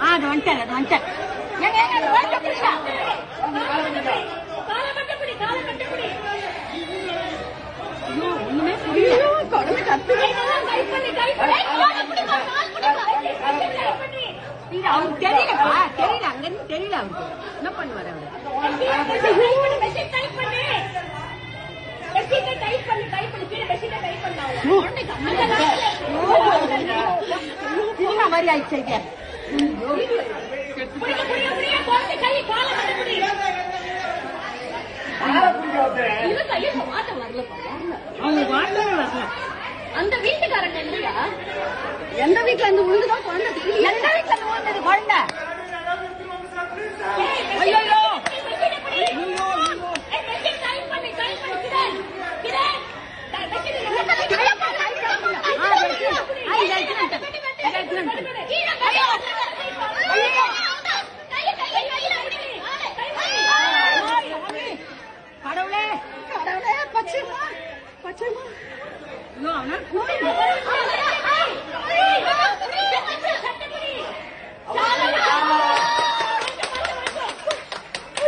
அது வந்துட்டேன் அது வந்துட்டேன். ஒண்ணுமே புரியல. அவருக்கு தெரியலப்பா, தெரியல, அங்க இருந்து தெரியல அவருக்கு என்ன பண்ணுவாரு அவரு. மாதிரி ஆயிடுச்சு. அவங்களுக்கு வாட்டவே வரல. அந்த வீட்டுக்காரங்க இல்லையா? எந்த வீட்டுல இருந்து உழுதுதான் குழந்தை தெரியல. எந்த வீட்டுல இருந்து உழுந்தது குழந்தை? ஐயோ கடவுளே கடவுளே பச்சைமா பச்சைமா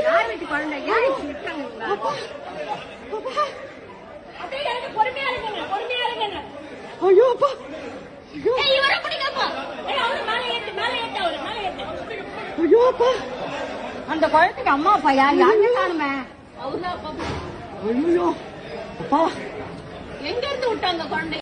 யார் வீட்டு குழந்தை? ஏன் பொறுமையா இருங்க பொறுமையா இருங்க. ஐயோ அப்பா ஐயோ அப்பா அந்த குழந்தைக்கு அம்மா அப்பா யாருமே காணுமே. ஐயோ அப்பா எங்க இருந்து விட்டாங்க குழந்தை?